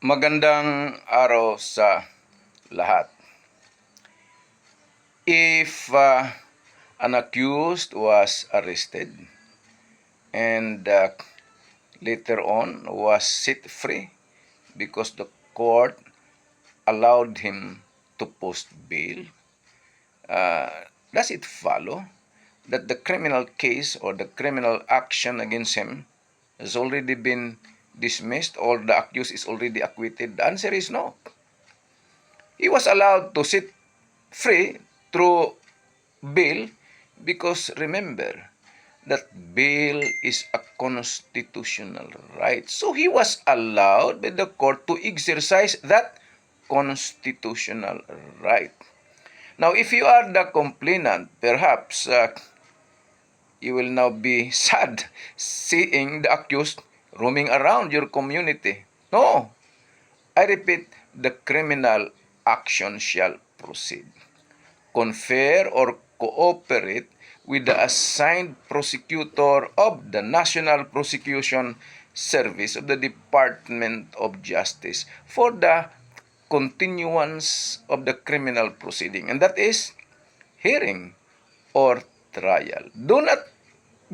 Magandang araw sa lahat. If an accused was arrested and later on was set free because the court allowed him to post bail, does it follow that the criminal case or the criminal action against him has already been dismissed or the accused is already acquitted? The answer is no. He was allowed to sit free through bail because remember that bail is a constitutional right. So he was allowed by the court to exercise that constitutional right. Now, if you are the complainant, perhaps you will now be sad seeing the accused roaming around your community. No, I repeat, the criminal action shall proceed. Confer or cooperate with the assigned prosecutor of the National Prosecution Service of the Department of Justice for the continuance of the criminal proceeding, and that is hearing or trial. Do not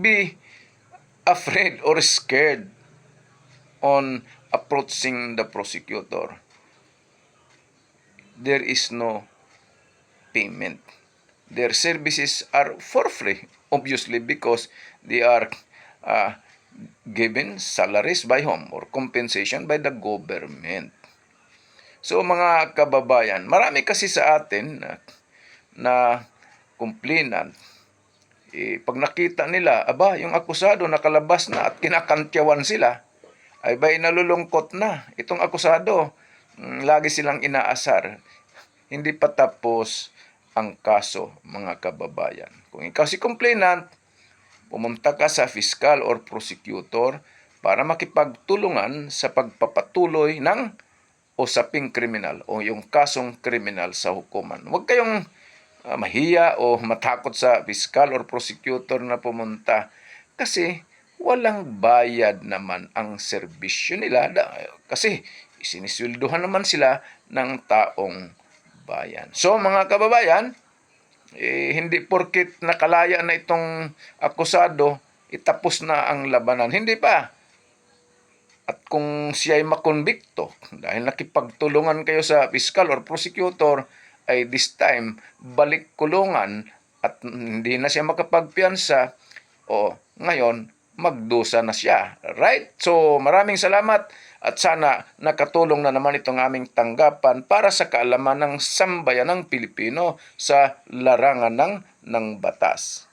be afraid or scared on approaching the prosecutor. There is no payment. Their services are for free, obviously, because they are given salaries by whom or compensation by the government. So mga kababayan, marami kasi sa atin na complainant, pag nakita nila, aba, yung akusado nakalabas na at kinakantyawan sila, ay ba'y nalulungkot na. Itong akusado, lagi silang inaasar. Hindi pa tapos ang kaso, mga kababayan. Kung ikaw si complainant, pumunta ka sa fiscal or prosecutor para makipagtulungan sa pagpapatuloy ng usaping kriminal o yung kasong kriminal sa hukuman. Huwag kayong mahiya o matakot sa fiscal or prosecutor na pumunta kasi walang bayad naman ang serbisyo nila kasi sinisweldohan naman sila ng taong bayan. So mga kababayan, hindi porkit nakalaya na itong akusado, itapos na ang labanan. Hindi pa. At kung siya ay makonbikto, dahil nakipagtulungan kayo sa fiscal or prosecutor, ay this time, balik kulungan at hindi na siya makapagpiyansa, o ngayon, magdusa na siya. Right? So, maraming salamat at sana nakatulong na naman itong aming tanggapan para sa kaalaman ng sambayanang Pilipino sa larangan ng batas.